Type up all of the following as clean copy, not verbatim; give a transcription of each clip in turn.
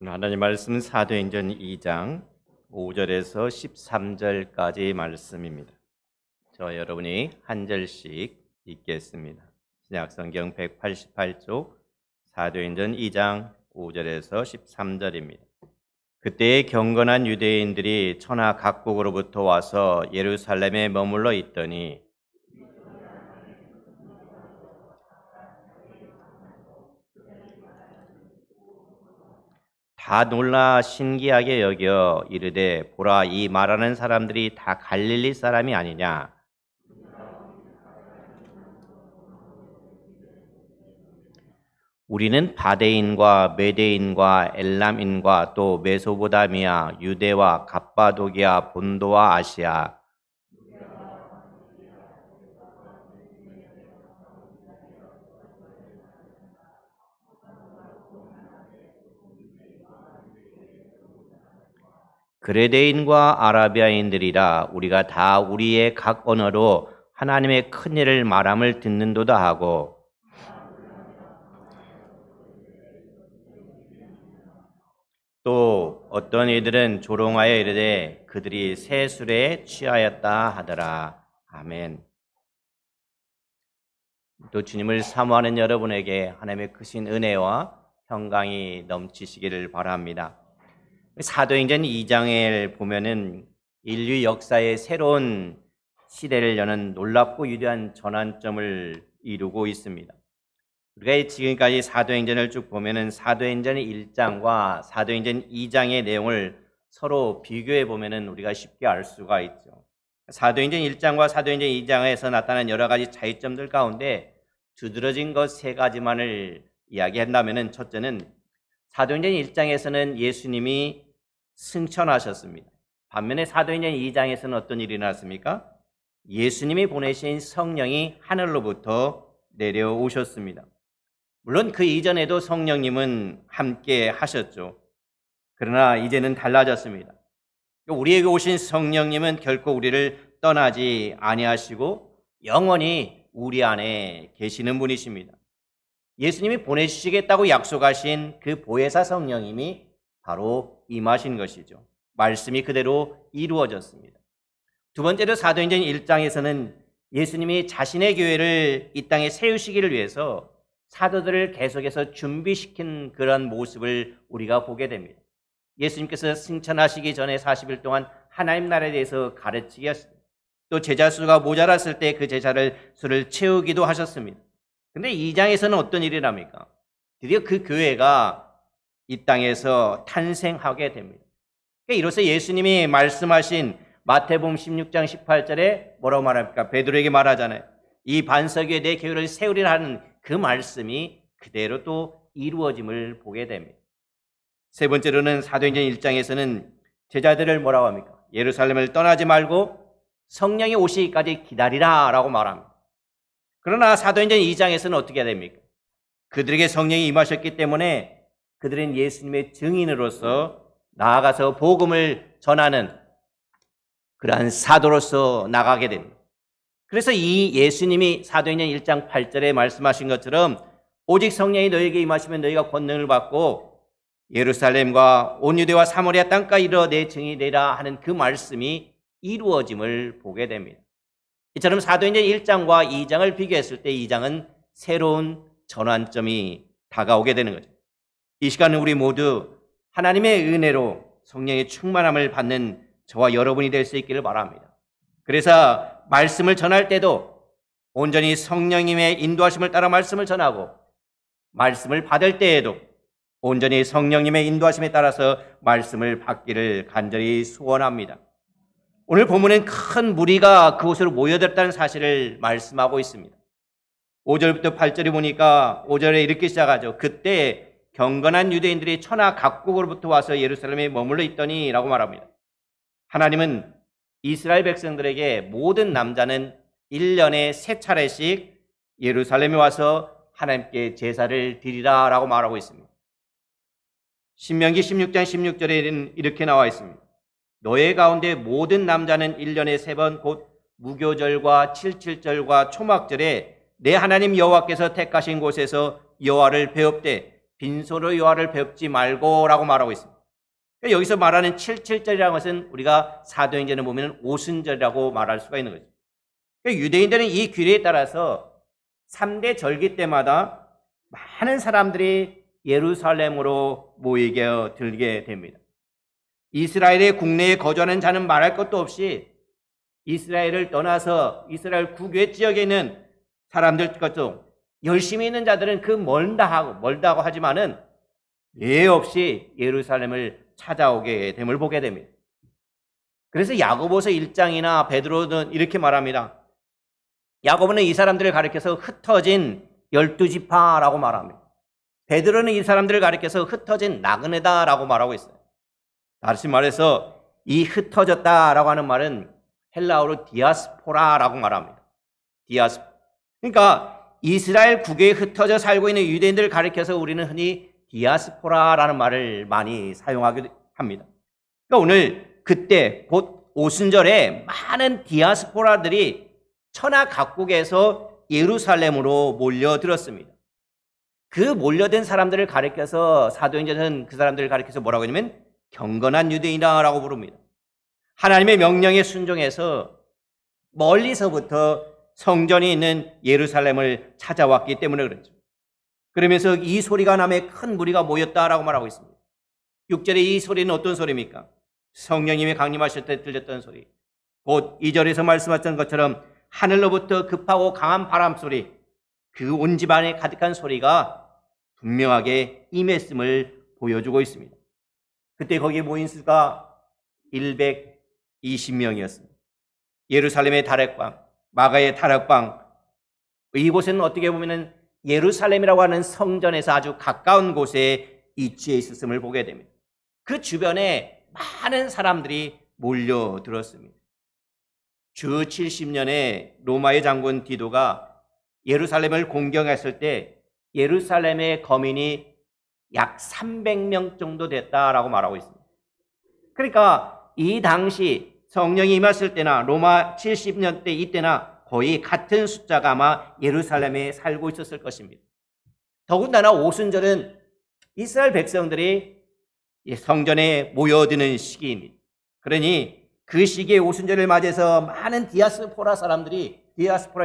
하나님 말씀 사도행전 2장 5절에서 13절까지 말씀입니다. 저 여러분이 한 절씩 읽겠습니다. 신약성경 188쪽 사도행전 2장 5절에서 13절입니다. 그때에 경건한 유대인들이 천하 각국으로부터 와서 예루살렘에 머물러 있더니 다 놀라 신기하게 여겨 이르되 보라, 이 말하는 사람들이 다 갈릴리 사람이 아니냐. 우리는 바데인과 메데인과 엘람인과 또 메소보다미아, 유대와 갑바도기아, 본도와 아시아, 그레데인과 아라비아인들이라. 우리가 다 우리의 각 언어로 하나님의 큰 일을 말함을 듣는도다 하고, 또 어떤 이들은 조롱하여 이르되 그들이 새 술에 취하였다 하더라. 아멘. 또 주님을 사모하는 여러분에게 하나님의 크신 은혜와 평강이 넘치시기를 바랍니다. 사도행전 2장을 보면은 인류 역사의 새로운 시대를 여는 놀랍고 위대한 전환점을 이루고 있습니다. 우리가 지금까지 사도행전을 쭉 보면은 사도행전 1장과 사도행전 2장의 내용을 서로 비교해 보면은 우리가 쉽게 알 수가 있죠. 사도행전 1장과 사도행전 2장에서 나타난 여러 가지 차이점들 가운데 두드러진 것 세 가지만을 이야기한다면은, 첫째는 사도행전 1장에서는 예수님이 승천하셨습니다. 반면에 사도행전 2장에서는 어떤 일이 일어났습니까? 예수님이 보내신 성령이 하늘로부터 내려오셨습니다. 물론 그 이전에도 성령님은 함께 하셨죠. 그러나 이제는 달라졌습니다. 우리에게 오신 성령님은 결코 우리를 떠나지 아니하시고 영원히 우리 안에 계시는 분이십니다. 예수님이 보내주시겠다고 약속하신 그 보혜사 성령님이 바로 임하신 것이죠. 말씀이 그대로 이루어졌습니다. 두 번째로 사도행전 1장에서는 예수님이 자신의 교회를 이 땅에 세우시기를 위해서 사도들을 계속해서 준비시킨 그런 모습을 우리가 보게 됩니다. 예수님께서 승천하시기 전에 40일 동안 하나님 나라에 대해서 가르치게 하셨습니다. 또 제자 수가 모자랐을 때 그 제자를 수를 채우기도 하셨습니다. 근데 2장에서는 어떤 일이 납니까? 드디어 그 교회가 이 땅에서 탄생하게 됩니다. 이로써 예수님이 말씀하신 마태복음 16장 18절에 뭐라고 말합니까? 베드로에게 말하잖아요. 이 반석 위에 내 교회를 세우리라 하는 그 말씀이 그대로 또 이루어짐을 보게 됩니다. 세 번째로는 사도행전 1장에서는 제자들을 뭐라고 합니까? 예루살렘을 떠나지 말고 성령이 오시기까지 기다리라 라고 말합니다. 그러나 사도행전 2장에서는 어떻게 해야 됩니까? 그들에게 성령이 임하셨기 때문에 그들은 예수님의 증인으로서 나아가서 복음을 전하는 그러한 사도로서 나가게 됩니다. 그래서 이 예수님이 사도행전 1장 8절에 말씀하신 것처럼 오직 성령이 너희에게 임하시면 너희가 권능을 받고 예루살렘과 온 유대와 사마리아 땅까지 이르러 내 증인이 되리라 하는 그 말씀이 이루어짐을 보게 됩니다. 이처럼 사도행전 1장과 2장을 비교했을 때 2장은 새로운 전환점이 다가오게 되는 거죠. 이 시간은 우리 모두 하나님의 은혜로 성령의 충만함을 받는 저와 여러분이 될 수 있기를 바랍니다. 그래서 말씀을 전할 때도 온전히 성령님의 인도하심을 따라 말씀을 전하고, 말씀을 받을 때에도 온전히 성령님의 인도하심에 따라서 말씀을 받기를 간절히 소원합니다. 오늘 본문은 큰 무리가 그곳으로 모여들었다는 사실을 말씀하고 있습니다. 5절부터 8절에 보니까 5절에 이렇게 시작하죠. 그때 경건한 유대인들이 천하 각국으로부터 와서 예루살렘에 머물러 있더니 라고 말합니다. 하나님은 이스라엘 백성들에게 모든 남자는 1년에 3차례씩 예루살렘에 와서 하나님께 제사를 드리라 라고 말하고 있습니다. 신명기 16장 16절에는 이렇게 나와 있습니다. 너의 가운데 모든 남자는 1년에 3번 곧 무교절과 칠칠절과 초막절에 내 하나님 여호와께서 택하신 곳에서 여호와를 배웁되 빈손으로 여호와를 뵙지 말고라고 말하고 있습니다. 여기서 말하는 77절이라는 것은 우리가 사도행전에 보면 오순절이라고 말할 수가 있는 거죠. 유대인들은 이 규례에 따라서 3대 절기 때마다 많은 사람들이 예루살렘으로 모이게 들게 됩니다. 이스라엘의 국내에 거주하는 자는 말할 것도 없이 이스라엘을 떠나서 이스라엘 국외 지역에 있는 사람들 것도 열심히 있는 자들은 그 멀다고 하지만은 예 없이 예루살렘을 찾아오게 됨을 보게 됩니다. 그래서 야고보서 1장이나 베드로는 이렇게 말합니다. 야고보는 이 사람들을 가리켜서 흩어진 12지파라고 말합니다. 베드로는 이 사람들을 가리켜서 흩어진 나그네다라고 말하고 있어요. 다시 말해서 이 흩어졌다라고 하는 말은 헬라어로 디아스포라라고 말합니다. 그러니까 이스라엘 국외에 흩어져 살고 있는 유대인들을 가리켜서 우리는 흔히 디아스포라라는 말을 많이 사용하기도 합니다. 그러니까 오늘 그때 곧 오순절에 많은 디아스포라들이 천하 각국에서 예루살렘으로 몰려들었습니다. 그 몰려든 사람들을 가리켜서 사도행전은 그 사람들을 가리켜서 뭐라고 하냐면 경건한 유대인이라고 부릅니다. 하나님의 명령에 순종해서 멀리서부터 성전이 있는 예루살렘을 찾아왔기 때문에 그렇죠. 그러면서 이 소리가 남에 큰 무리가 모였다라고 말하고 있습니다. 6절에 이 소리는 어떤 소리입니까? 성령님이 강림하실 때 들렸던 소리. 곧 2절에서 말씀하셨던 것처럼 하늘로부터 급하고 강한 바람 소리, 그 온 집안에 가득한 소리가 분명하게 임했음을 보여주고 있습니다. 그때 거기에 모인 수가 120명이었습니다. 예루살렘의 다락방, 마가의 다락방, 이곳은 어떻게 보면 예루살렘이라고 하는 성전에서 아주 가까운 곳에 위치해 있었음을 보게 됩니다. 그 주변에 많은 사람들이 몰려들었습니다. 주 70년에 로마의 장군 디도가 예루살렘을 공격했을 때 예루살렘의 거민이 약 300명 정도 됐다라고 말하고 있습니다. 그러니까 이 당시 성령이 임했을 때나 로마 70년 때 이때나 거의 같은 숫자가 아마 예루살렘에 살고 있었을 것입니다. 더군다나 오순절은 이스라엘 백성들이 성전에 모여드는 시기입니다. 그러니 그 시기에 오순절을 맞이해서 많은 디아스포라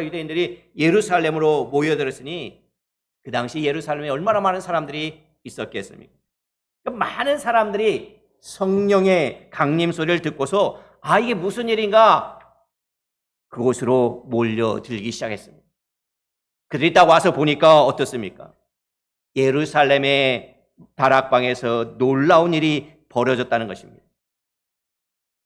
유대인들이 예루살렘으로 모여들었으니 그 당시 예루살렘에 얼마나 많은 사람들이 있었겠습니까? 많은 사람들이 성령의 강림 소리를 듣고서 이게 무슨 일인가 그곳으로 몰려들기 시작했습니다. 그들이 딱 와서 보니까 어떻습니까? 예루살렘의 다락방에서 놀라운 일이 벌어졌다는 것입니다.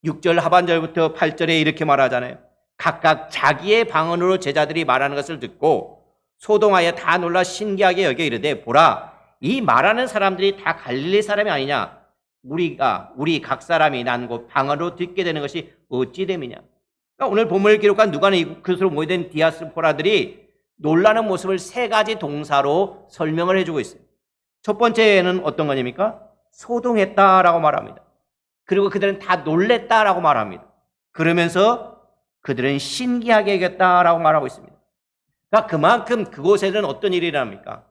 6절 하반절부터 8절에 이렇게 말하잖아요. 각각 자기의 방언으로 제자들이 말하는 것을 듣고 소동하여 다 놀라 신기하게 여겨 이르되 보라 이 말하는 사람들이 다 갈릴리 사람이 아니냐 우리 각 사람이 난 곳 방언으로 듣게 되는 것이 어찌 됨이냐. 그러니까 오늘 본문을 기록한 누가는 이곳으로 모여든 디아스포라들이 놀라는 모습을 세 가지 동사로 설명을 해주고 있어요. 첫 번째는 어떤 거냐입니까? 소동했다라고 말합니다. 그리고 그들은 다 놀랬다라고 말합니다. 그러면서 그들은 신기하게 여겼다라고 말하고 있습니다. 그러니까 그만큼 그곳에는 어떤 일이 일어납니까?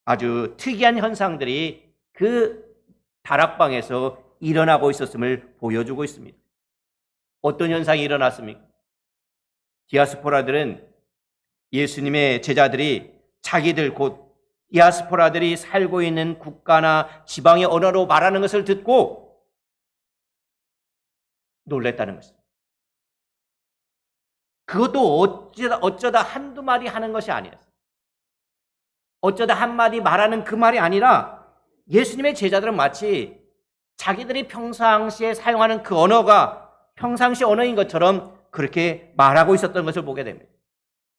아주 특이한 현상들이 그 다락방에서 일어나고 있었음을 보여주고 있습니다. 어떤 현상이 일어났습니까? 디아스포라들은 예수님의 제자들이 자기들 곧 디아스포라들이 살고 있는 국가나 지방의 언어로 말하는 것을 듣고 놀랬다는 것입니다. 그것도 어쩌다 한두 마디 하는 것이 아니었어요. 어쩌다 한마디 말하는 그 말이 아니라 예수님의 제자들은 마치 자기들이 평상시에 사용하는 그 언어가 평상시 언어인 것처럼 그렇게 말하고 있었던 것을 보게 됩니다.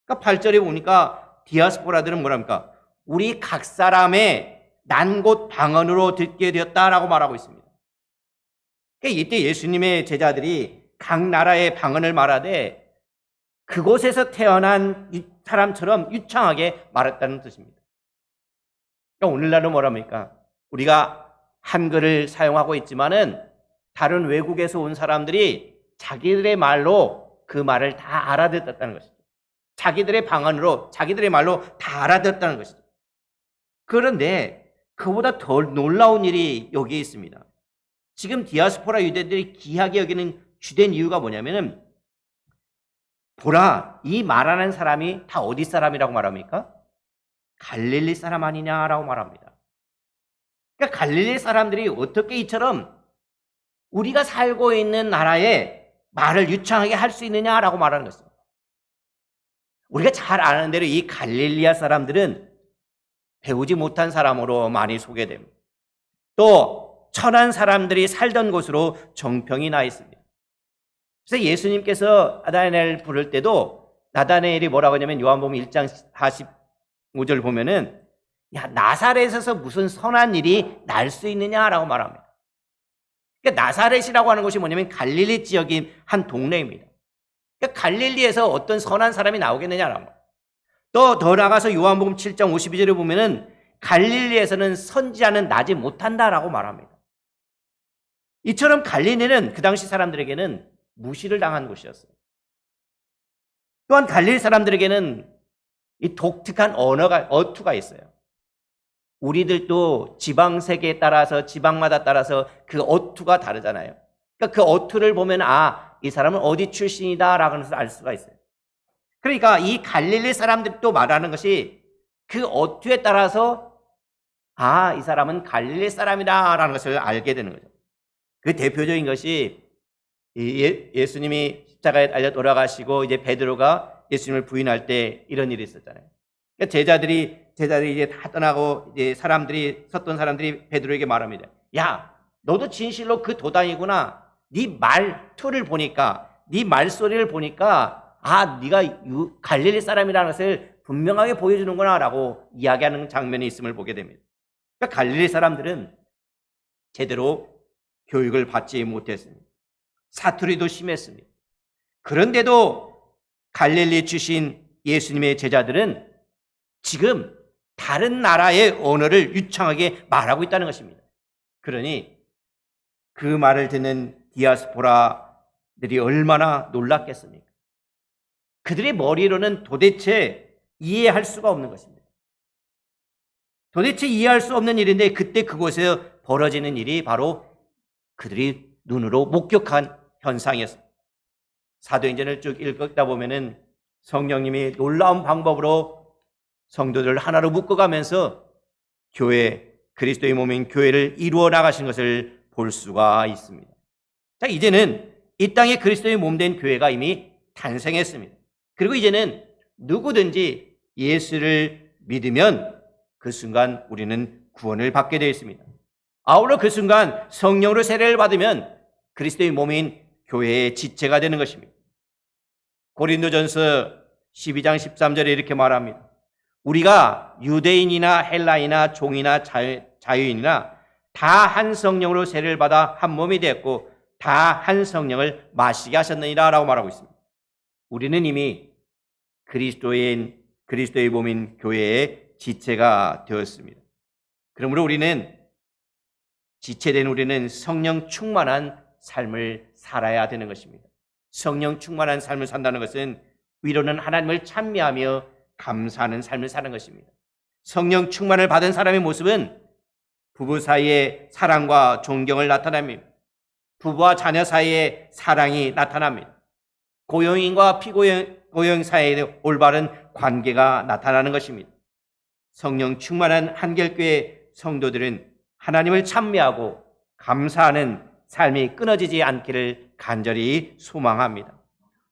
그러니까 8절에 보니까 디아스포라들은 뭐랍니까? 우리 각 사람의 난 곳 방언으로 듣게 되었다라고 말하고 있습니다. 그러니까 이때 예수님의 제자들이 각 나라의 방언을 말하되 그곳에서 태어난 사람처럼 유창하게 말했다는 뜻입니다. 그러니까 오늘날은 뭐랍니까? 우리가 한글을 사용하고 있지만은 다른 외국에서 온 사람들이 자기들의 말로 그 말을 다 알아듣었다는 것이죠. 자기들의 방언으로 자기들의 말로 다 알아듣었다는 것이죠. 그런데 그보다 더 놀라운 일이 여기에 있습니다. 지금 디아스포라 유대들이 귀하게 여기는 주된 이유가 뭐냐면은, 보라, 이 말하는 사람이 다 어디 사람이라고 말합니까? 갈릴리 사람 아니냐라고 말합니다. 그러니까 갈릴리 사람들이 어떻게 이처럼 우리가 살고 있는 나라에 말을 유창하게 할 수 있느냐라고 말하는 것입니다. 우리가 잘 아는 대로 이 갈릴리아 사람들은 배우지 못한 사람으로 많이 소개됩니다. 또 천한 사람들이 살던 곳으로 정평이 나 있습니다. 그래서 예수님께서 나다나엘을 부를 때도 나다나엘이 뭐라고 하냐면 요한복음 1장 45절 보면은, 야, 나사렛에서 무슨 선한 일이 날 수 있느냐라고 말합니다. 그러니까 나사렛이라고 하는 곳이 뭐냐면 갈릴리 지역인 한 동네입니다. 그러니까 갈릴리에서 어떤 선한 사람이 나오겠느냐라고. 또 더 나가서 요한복음 7장 52절에 보면은 갈릴리에서는 선지자는 나지 못한다라고 말합니다. 이처럼 갈릴리는 그 당시 사람들에게는 무시를 당한 곳이었어요. 또한 갈릴리 사람들에게는 이 독특한 어투가 있어요. 우리들도 지방 세계에 따라서, 지방마다 따라서 그 어투가 다르잖아요. 그러니까 그 어투를 보면, 아, 이 사람은 어디 출신이다라고 해서 알 수가 있어요. 그러니까 이 갈릴리 사람들도 말하는 것이 그 어투에 따라서, 아, 이 사람은 갈릴리 사람이다라는 것을 알게 되는 거죠. 그 대표적인 것이 예수님이 십자가에 달려 돌아가시고 이제 베드로가 예수님을 부인할 때 이런 일이 있었잖아요. 그러니까 제자들이 이제 다 떠나고 이제 섰던 사람들이 베드로에게 말합니다. 야, 너도 진실로 그 도당이구나. 네 말투를 보니까, 네 말소리를 보니까, 아, 네가 갈릴리 사람이라는 것을 분명하게 보여주는구나라고 이야기하는 장면이 있음을 보게 됩니다. 그러니까 갈릴리 사람들은 제대로 교육을 받지 못했습니다. 사투리도 심했습니다. 그런데도 갈릴리 출신 예수님의 제자들은 지금 다른 나라의 언어를 유창하게 말하고 있다는 것입니다. 그러니 그 말을 듣는 디아스포라들이 얼마나 놀랐겠습니까? 그들의 머리로는 도대체 이해할 수가 없는 것입니다. 도대체 이해할 수 없는 일인데, 그때 그곳에서 벌어지는 일이 바로 그들이 눈으로 목격한 현상이었습니다. 사도행전을 쭉 읽다 보면은 성령님이 놀라운 방법으로 성도들을 하나로 묶어가면서 그리스도의 몸인 교회를 이루어 나가신 것을 볼 수가 있습니다. 자, 이제는 이 땅에 그리스도의 몸된 교회가 이미 탄생했습니다. 그리고 이제는 누구든지 예수를 믿으면 그 순간 우리는 구원을 받게 되어 있습니다. 아울러 그 순간 성령으로 세례를 받으면 그리스도의 몸인 교회의 지체가 되는 것입니다. 고린도전서 12장 13절에 이렇게 말합니다. 우리가 유대인이나 헬라이나 종이나 자유인이나 다 한 성령으로 세례를 받아 한 몸이 되었고 다 한 성령을 마시게 하셨느니라 라고 말하고 있습니다. 우리는 이미 그리스도의 몸인 교회의 지체가 되었습니다. 그러므로 지체된 우리는 성령 충만한 삶을 살아야 되는 것입니다. 성령 충만한 삶을 산다는 것은 위로는 하나님을 찬미하며 감사하는 삶을 사는 것입니다. 성령 충만을 받은 사람의 모습은 부부 사이의 사랑과 존경을 나타냅니다. 부부와 자녀 사이의 사랑이 나타납니다. 고용인과 피고용 사이의 올바른 관계가 나타나는 것입니다. 성령 충만한 한결교회 성도들은 하나님을 찬미하고 감사하는 삶이 끊어지지 않기를 간절히 소망합니다.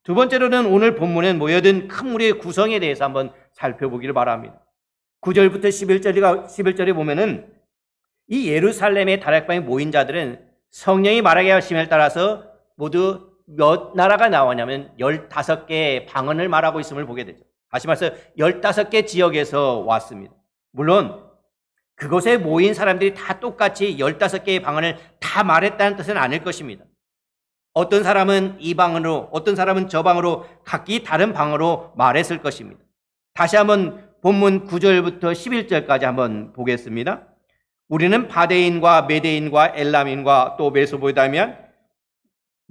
두 번째로는 오늘 본문엔 모여든 큰 무리의 구성에 대해서 한번 살펴보기를 바랍니다. 9절부터 11절에 보면은 이 예루살렘의 다락방에 모인 자들은 성령이 말하게 하심에 따라서 모두 몇 나라가 나오냐면 15개의 방언을 말하고 있음을 보게 되죠. 다시 말해서 15개 지역에서 왔습니다. 물론 그곳에 모인 사람들이 다 똑같이 15개의 방언을 다 말했다는 뜻은 아닐 것입니다. 어떤 사람은 이 방언으로, 어떤 사람은 저 방언으로 각기 다른 방언으로 말했을 것입니다. 다시 한번 본문 9절부터 11절까지 한번 보겠습니다. 우리는 바데인과 메데인과 엘람인과 또 메소포타미아,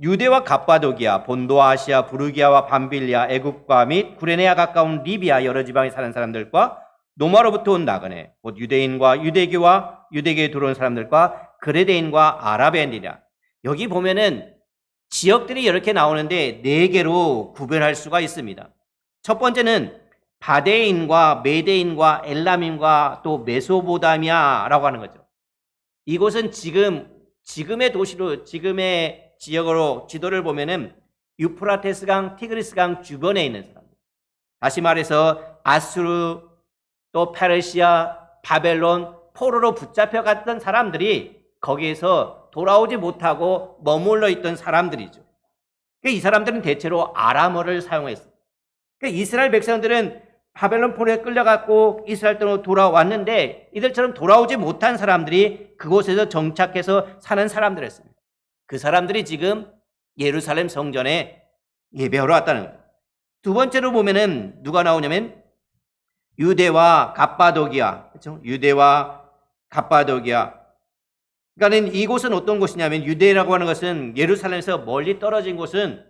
유대와 갑바도기아, 본도와 아시아, 부르기아와 밤빌리아, 애굽과 및 구레네아 가까운 리비아 여러 지방에 사는 사람들과 노마로부터 온 나그네 곧 유대인과 유대교와 유대교에 들어온 사람들과 그레데인과 아라비아인이라. 여기 보면은 지역들이 이렇게 나오는데 네 개로 구별할 수가 있습니다. 첫 번째는 바데인과 메데인과 엘람인과 또 메소보다미아라고 하는 거죠. 이곳은 지금의 도시로, 지금의 지역으로 지도를 보면은 유프라테스 강, 티그리스 강 주변에 있는 사람들. 다시 말해서 아수르, 또 페르시아, 바벨론, 포로로 붙잡혀 갔던 사람들이 거기에서 돌아오지 못하고 머물러 있던 사람들이죠. 이 사람들은 대체로 아람어를 사용했어요. 이스라엘 백성들은 바벨론 포로에 끌려갔고 이스라엘 땅으로 돌아왔는데 이들처럼 돌아오지 못한 사람들이 그곳에서 정착해서 사는 사람들이었습니다. 그 사람들이 지금 예루살렘 성전에 예배하러 왔다는 거예요. 두 번째로 보면은 누가 나오냐면 유대와 갑바도기아, 그렇죠? 유대와 갑바도기아. 그러니까는 이곳은 어떤 곳이냐면 유대라고 하는 것은 예루살렘에서 멀리 떨어진 곳은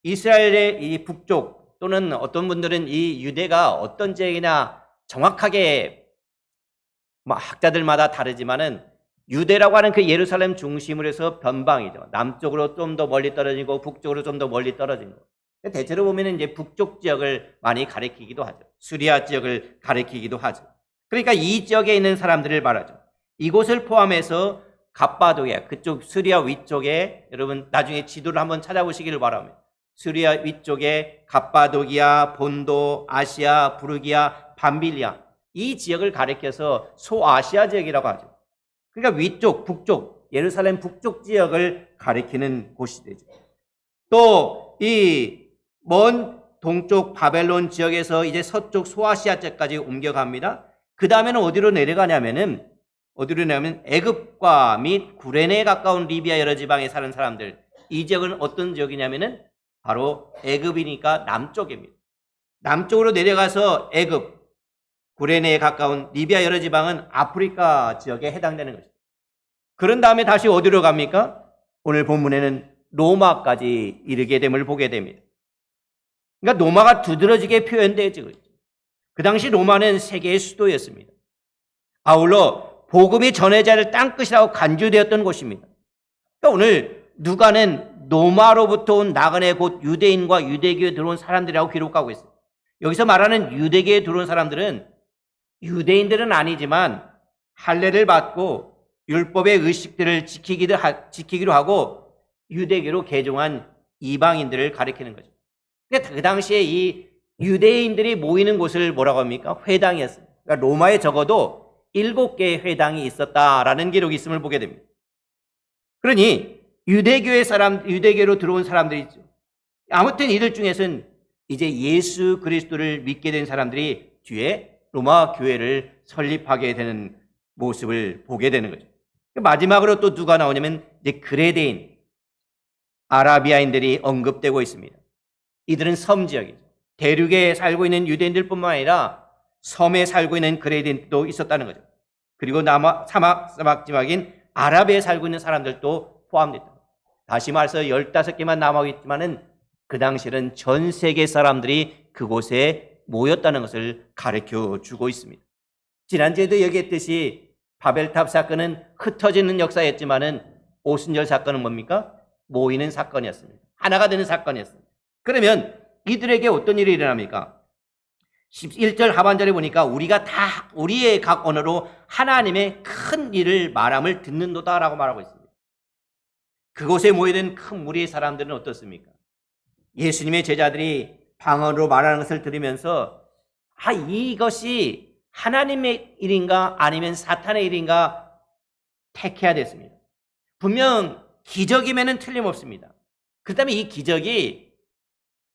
이스라엘의 이 북쪽 또는 어떤 분들은 이 유대가 어떤 지역이나 정확하게 학자들마다 다르지만은 유대라고 하는 그 예루살렘 중심으로 해서 변방이죠. 남쪽으로 좀 더 멀리 떨어지고 북쪽으로 좀 더 멀리 떨어진 거. 대체로 보면은 이제 북쪽 지역을 많이 가리키기도 하죠. 수리아 지역을 가리키기도 하죠. 그러니까 이 지역에 있는 사람들을 말하죠. 이곳을 포함해서 갑바도기아, 그쪽 수리아 위쪽에, 여러분 나중에 지도를 한번 찾아보시기를 바랍니다. 수리아 위쪽에 갑바도기아, 본도, 아시아, 부르기아, 밤빌리아, 이 지역을 가리켜서 소아시아 지역이라고 하죠. 그러니까 위쪽, 북쪽, 예루살렘 북쪽 지역을 가리키는 곳이 되죠. 또 이 먼 동쪽 바벨론 지역에서 이제 서쪽 소아시아 지역까지 옮겨갑니다. 그 다음에는 어디로 내려가냐면은 애굽과 및 구레네에 가까운 리비아 여러 지방에 사는 사람들. 이 지역은 어떤 지역이냐면은 바로 애굽이니까 남쪽입니다. 남쪽으로 내려가서 애굽, 구레네에 가까운 리비아 여러 지방은 아프리카 지역에 해당되는 것입니다. 그런 다음에 다시 어디로 갑니까? 오늘 본문에는 로마까지 이르게 됨을 보게 됩니다. 그러니까 로마가 두드러지게 표현되죠. 그 당시 로마는 세계의 수도였습니다. 아울러 복음이 전해져야 할 땅끝이라고 간주되었던 곳입니다. 그러니까 오늘 누가는 로마로부터 온 나그네 곧 유대인과 유대교에 들어온 사람들이라고 기록하고 있어요. 여기서 말하는 유대교에 들어온 사람들은 유대인들은 아니지만 할례를 받고 율법의 의식들을 지키기로 하고 유대교로 개종한 이방인들을 가리키는 거죠. 그 당시에 이 유대인들이 모이는 곳을 뭐라고 합니까? 회당이었어요. 그러니까 로마에 적어도 7개의 회당이 있었다라는 기록이 있음을 보게 됩니다. 그러니 유대교로 들어온 사람들이 있죠. 아무튼 이들 중에서는 이제 예수 그리스도를 믿게 된 사람들이 뒤에 로마 교회를 설립하게 되는 모습을 보게 되는 거죠. 마지막으로 또 누가 나오냐면 이제 그레데인, 아라비아인들이 언급되고 있습니다. 이들은 섬 지역이죠. 대륙에 살고 있는 유대인들뿐만 아니라 섬에 살고 있는 그레데인도 있었다는 거죠. 그리고 사막 지방인 아랍에 살고 있는 사람들도 포함됐다. 다시 말해서 15개만 남아있지만은 그 당시에는 전 세계 사람들이 그곳에 모였다는 것을 가르쳐 주고 있습니다. 지난주에도 얘기했듯이 바벨탑 사건은 흩어지는 역사였지만은 오순절 사건은 뭡니까? 모이는 사건이었습니다. 하나가 되는 사건이었습니다. 그러면 이들에게 어떤 일이 일어납니까? 11절 하반절에 보니까 우리가 다 우리의 각 언어로 하나님의 큰 일을 말함을 듣는도다라고 말하고 있습니다. 그곳에 모이는 큰 무리의 사람들은 어떻습니까? 예수님의 제자들이 방언으로 말하는 것을 들으면서 이것이 하나님의 일인가 아니면 사탄의 일인가 택해야 됐습니다. 분명 기적이면은 틀림없습니다. 그렇다면 이 기적이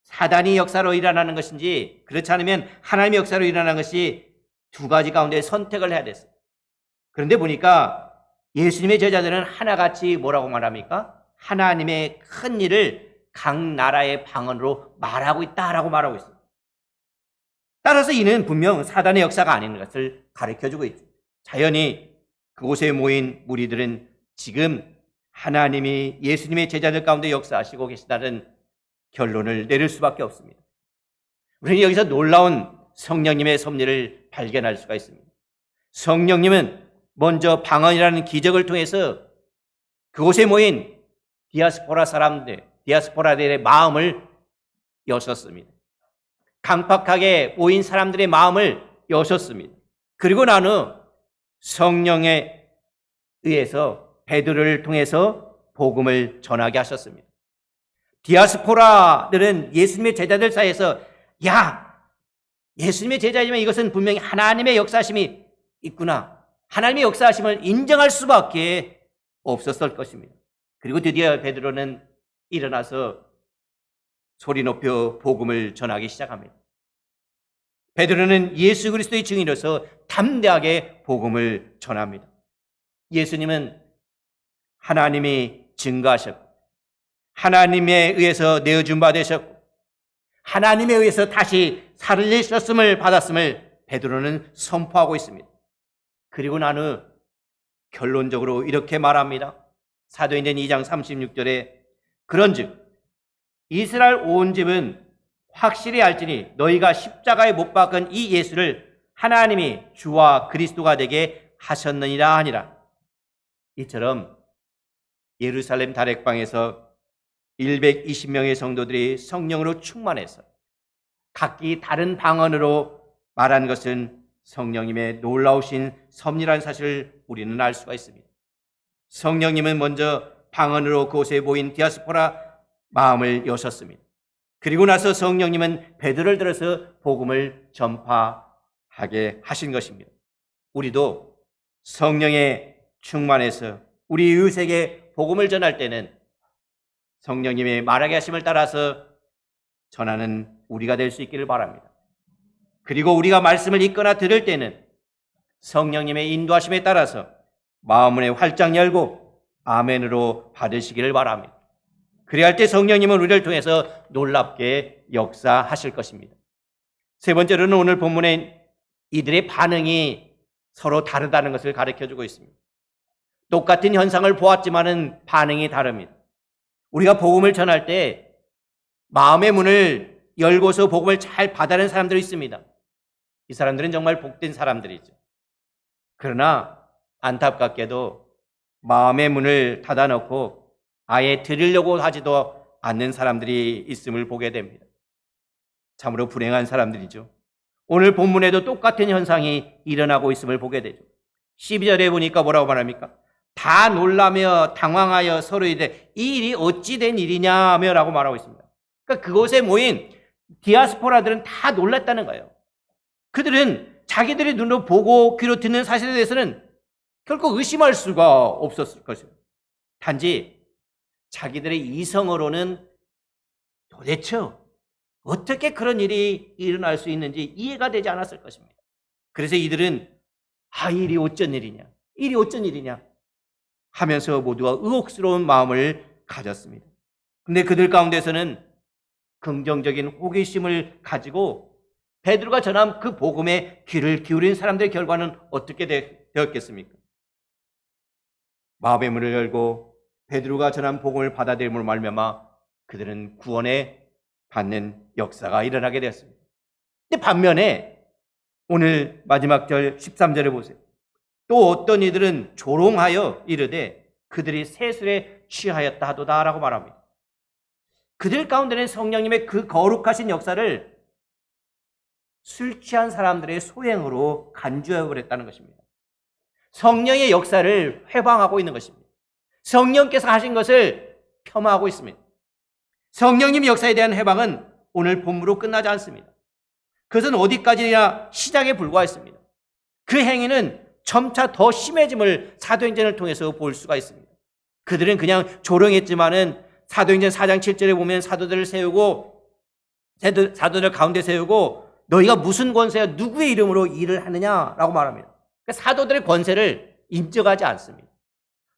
사단이 역사로 일어나는 것인지 그렇지 않으면 하나님의 역사로 일어나는 것이 두 가지 가운데 선택을 해야 됐어요. 그런데 보니까 예수님의 제자들은 하나같이 뭐라고 말합니까? 하나님의 큰 일을 각 나라의 방언으로 말하고 있다라고 말하고 있어요. 따라서 이는 분명 사단의 역사가 아닌 것을 가르쳐주고 있죠. 자연히 그곳에 모인 무리들은 지금 하나님이 예수님의 제자들 가운데 역사하시고 계시다는 결론을 내릴 수밖에 없습니다. 우리는 여기서 놀라운 성령님의 섭리를 발견할 수가 있습니다. 성령님은 먼저 방언이라는 기적을 통해서 그곳에 모인 디아스포라들의 마음을 여셨습니다. 강팍하게 모인 사람들의 마음을 여셨습니다. 그리고 난 후 성령에 의해서 베드로를 통해서 복음을 전하게 하셨습니다. 디아스포라들은 예수님의 제자들 사이에서 예수님의 제자이지만 이것은 분명히 하나님의 역사심이 있구나, 하나님의 역사심을 인정할 수밖에 없었을 것입니다. 그리고 드디어 베드로는 일어나서 소리 높여 복음을 전하기 시작합니다. 베드로는 예수 그리스도의 증인으로서 담대하게 복음을 전합니다. 예수님은 하나님이 증거하셨고, 하나님에 의해서 내어준 바 되셨고, 하나님에 의해서 다시 살리셨음을 받았음을 베드로는 선포하고 있습니다. 그리고 난 후 결론적으로 이렇게 말합니다. 사도행전 2장 36절에 그런즉 이스라엘 온 집은 확실히 알지니 너희가 십자가에 못 박은 이 예수를 하나님이 주와 그리스도가 되게 하셨느니라 하니라. 이처럼 예루살렘 다락방에서 120명의 성도들이 성령으로 충만해서 각기 다른 방언으로 말한 것은 성령님의 놀라우신 섭리라는 사실을 우리는 알 수가 있습니다. 성령님은 먼저 방언으로 그곳에 모인 디아스포라 마음을 여셨습니다. 그리고 나서 성령님은 베드로를 들어서 복음을 전파하게 하신 것입니다. 우리도 성령에 충만해서 우리 이웃에게 복음을 전할 때는 성령님의 말하게 하심을 따라서 전하는 우리가 될 수 있기를 바랍니다. 그리고 우리가 말씀을 읽거나 들을 때는 성령님의 인도하심에 따라서 마음문에 활짝 열고 아멘으로 받으시기를 바랍니다. 그래야 할 때 성령님은 우리를 통해서 놀랍게 역사하실 것입니다. 세 번째로는 오늘 본문에 이들의 반응이 서로 다르다는 것을 가르쳐주고 있습니다. 똑같은 현상을 보았지만은 반응이 다릅니다. 우리가 복음을 전할 때 마음의 문을 열고서 복음을 잘 받아내는 사람들이 있습니다. 이 사람들은 정말 복된 사람들이죠. 그러나 안타깝게도 마음의 문을 닫아놓고 아예 들으려고 하지도 않는 사람들이 있음을 보게 됩니다. 참으로 불행한 사람들이죠. 오늘 본문에도 똑같은 현상이 일어나고 있음을 보게 되죠. 12절에 보니까 뭐라고 말합니까? 다 놀라며 당황하여 서로 이르되 이 일이 어찌 된 일이냐며 라고 말하고 있습니다. 그러니까 그곳에 모인 디아스포라들은 다 놀랐다는 거예요. 그들은 자기들의 눈으로 보고 귀로 듣는 사실에 대해서는 결코 의심할 수가 없었을 것입니다. 단지 자기들의 이성으로는 도대체 어떻게 그런 일이 일어날 수 있는지 이해가 되지 않았을 것입니다. 그래서 이들은 이 일이 어쩐 일이냐, 일이 어쩐 일이냐 하면서 모두가 의혹스러운 마음을 가졌습니다. 근데 그들 가운데서는 긍정적인 호기심을 가지고 베드로가 전한 그 복음에 귀를 기울인 사람들의 결과는 어떻게 되었겠습니까? 마음의 문을 열고 베드로가 전한 복음을 받아들임으로 말미암아 그들은 구원에 받는 역사가 일어나게 되었습니다. 근데 반면에 오늘 마지막 절 13절에 보세요. 또 어떤 이들은 조롱하여 이르되 그들이 세술에 취하였다 하도다라고 말합니다. 그들 가운데는 성령님의 그 거룩하신 역사를 술 취한 사람들의 소행으로 간주해버렸다는 것입니다. 성령의 역사를 회방하고 있는 것입니다. 성령께서 하신 것을 폄하하고 있습니다. 성령님 역사에 대한 회방은 오늘 본문으로 끝나지 않습니다. 그것은 어디까지나 시작에 불과했습니다. 그 행위는 점차 더 심해짐을 사도행전을 통해서 볼 수가 있습니다. 그들은 그냥 조롱했지만은 사도행전 4장 7절에 보면 사도들을 가운데 세우고 너희가 무슨 권세야 누구의 이름으로 일을 하느냐라고 말합니다. 그러니까 사도들의 권세를 인정하지 않습니다.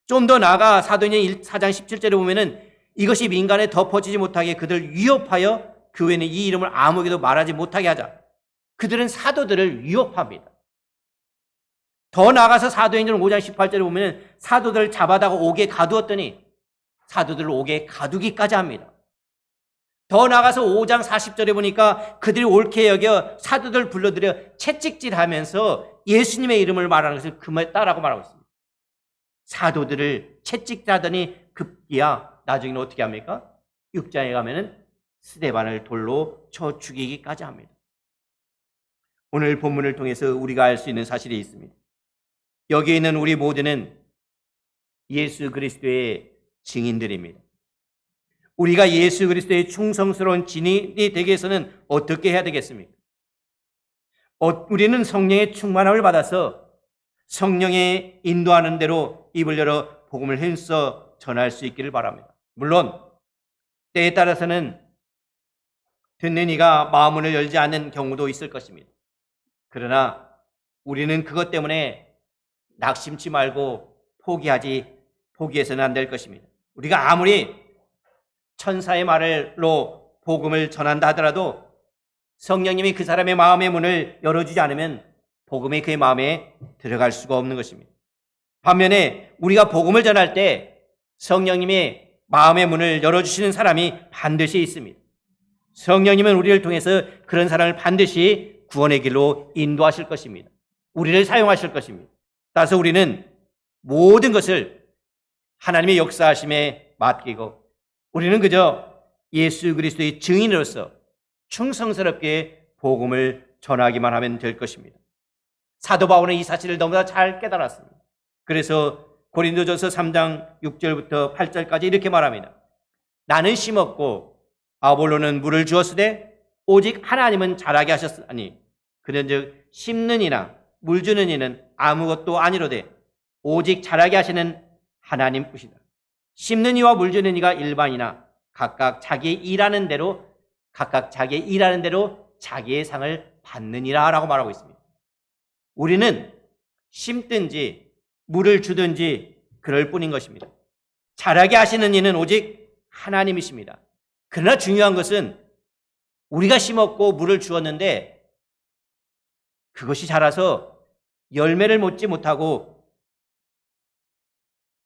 좀 더 나아가 사도행전 4장 17절에 보면은 이것이 민간에 덮어지지 못하게 그들을 위협하여 그 외에는 이 이름을 아무에게도 말하지 못하게 하자. 그들은 사도들을 위협합니다. 더 나아가서 사도행전 5장 18절에 보면 사도들을 잡아다가 옥에 가두었더니 사도들을 옥에 가두기까지 합니다. 더 나가서 5장 40절에 보니까 그들이 옳게 여겨 사도들 불러들여 채찍질하면서 예수님의 이름을 말하는 것을 금했다라고 말하고 있습니다. 사도들을 채찍질하더니 급기야 나중에는 어떻게 합니까? 6장에 가면은 스데반을 돌로 쳐 죽이기까지 합니다. 오늘 본문을 통해서 우리가 알 수 있는 사실이 있습니다. 여기 있는 우리 모두는 예수 그리스도의 증인들입니다. 우리가 예수 그리스도의 충성스러운 증인이 되기 위해서는 어떻게 해야 되겠습니까? 우리는 성령의 충만함을 받아서 성령의 인도하는 대로 입을 열어 복음을 힘써 전할 수 있기를 바랍니다. 물론 때에 따라서는 듣는 이가 마음문을 열지 않는 경우도 있을 것입니다. 그러나 우리는 그것 때문에 낙심치 말고 포기해서는 안 될 것입니다. 우리가 아무리 천사의 말로 복음을 전한다 하더라도 성령님이 그 사람의 마음의 문을 열어주지 않으면 복음이 그의 마음에 들어갈 수가 없는 것입니다. 반면에 우리가 복음을 전할 때 성령님이 마음의 문을 열어주시는 사람이 반드시 있습니다. 성령님은 우리를 통해서 그런 사람을 반드시 구원의 길로 인도하실 것입니다. 우리를 사용하실 것입니다. 따라서 우리는 모든 것을 하나님의 역사하심에 맡기고 우리는 그저 예수 그리스도의 증인으로서 충성스럽게 복음을 전하기만 하면 될 것입니다. 사도 바울은 이 사실을 너무나 잘 깨달았습니다. 그래서 고린도전서 3장 6절부터 8절까지 이렇게 말합니다. 나는 심었고 아볼로는 물을 주었으되 오직 하나님은 자라게 하셨으니 그런즉 심는 이나 물 주는 이는 아무것도 아니로되 오직 자라게 하시는 하나님 뿐이다. 심는 이와 물 주는 이가 일반이나 각각 자기의 일하는 대로 자기의 상을 받느니라 라고 말하고 있습니다. 우리는 심든지 물을 주든지 그럴 뿐인 것입니다. 자라게 하시는 이는 오직 하나님이십니다. 그러나 중요한 것은 우리가 심었고 물을 주었는데 그것이 자라서 열매를 맺지 못하고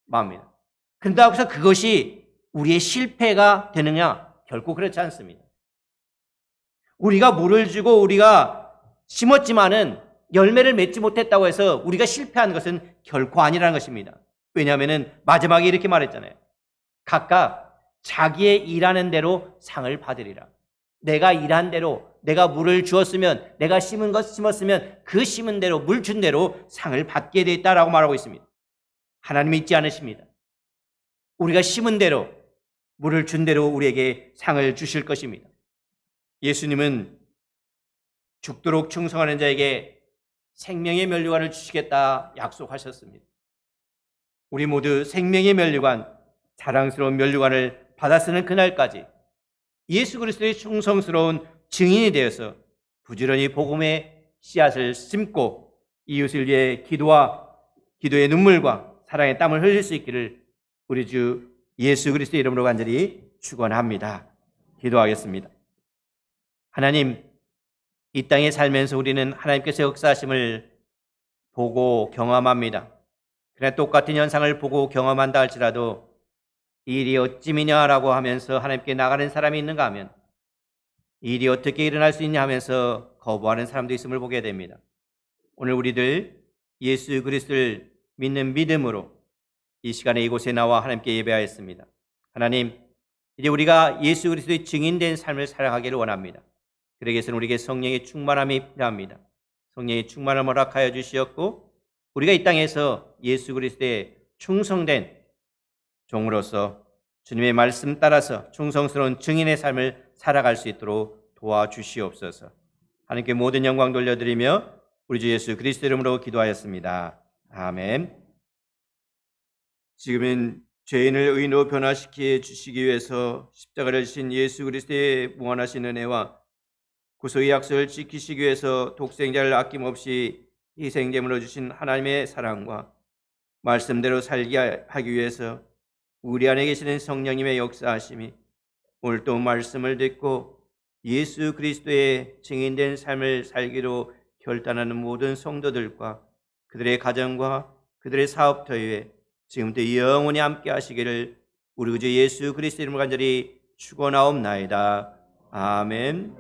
맙니다. 그런다고 해서 그것이 우리의 실패가 되느냐? 결코 그렇지 않습니다. 우리가 물을 주고 우리가 심었지만은 열매를 맺지 못했다고 해서 우리가 실패한 것은 결코 아니라는 것입니다. 왜냐하면 마지막에 이렇게 말했잖아요. 각각 자기의 일하는 대로 상을 받으리라. 내가 일한 대로, 내가 물을 주었으면, 내가 심은 것 심었으면 그 심은 대로, 물 준 대로 상을 받게 되어 있다라고 말하고 있습니다. 하나님이 잊지 않으십니다. 우리가 심은 대로, 물을 준 대로 우리에게 상을 주실 것입니다. 예수님은 죽도록 충성하는 자에게 생명의 면류관을 주시겠다 약속하셨습니다. 우리 모두 생명의 면류관, 자랑스러운 면류관을 받아 쓰는 그날까지 예수 그리스도의 충성스러운 증인이 되어서 부지런히 복음의 씨앗을 심고 이웃을 위해 기도의 눈물과 사랑의 땀을 흘릴 수 있기를 우리 주 예수 그리스도의 이름으로 간절히 축원합니다. 기도하겠습니다. 하나님, 이 땅에 살면서 우리는 하나님께서 역사하심을 보고 경험합니다. 그러나 똑같은 현상을 보고 경험한다 할지라도 이 일이 어찌미냐라고 하면서 하나님께 나가는 사람이 있는가 하면 이 일이 어떻게 일어날 수 있냐 하면서 거부하는 사람도 있음을 보게 됩니다. 오늘 우리들 예수 그리스도를 믿는 믿음으로 이 시간에 이곳에 나와 하나님께 예배하였습니다. 하나님, 이제 우리가 예수 그리스도의 증인된 삶을 살아가기를 원합니다. 그러기 위해서는 우리에게 성령의 충만함이 필요합니다. 성령의 충만함을 허락하여 주시었고 우리가 이 땅에서 예수 그리스도의 충성된 종으로서 주님의 말씀 따라서 충성스러운 증인의 삶을 살아갈 수 있도록 도와주시옵소서. 하나님께 모든 영광 돌려드리며 우리 주 예수 그리스도 이름으로 기도하였습니다. 아멘. 지금은 죄인을 의인으로 변화시켜 주시기 위해서 십자가를 지신 예수 그리스도의 무한하신 은혜와 구속의 약속을 지키시기 위해서 독생자를 아낌없이 희생제물로 주신 하나님의 사랑과 말씀대로 살게 하기 위해서 우리 안에 계시는 성령님의 역사하심이 오늘 또 말씀을 듣고 예수 그리스도의 증인된 삶을 살기로 결단하는 모든 성도들과 그들의 가정과 그들의 사업터에 지금부터 영원히 함께 하시기를 우리 주 예수 그리스도 이름으로 간절히 축원하옵나이다. 아멘.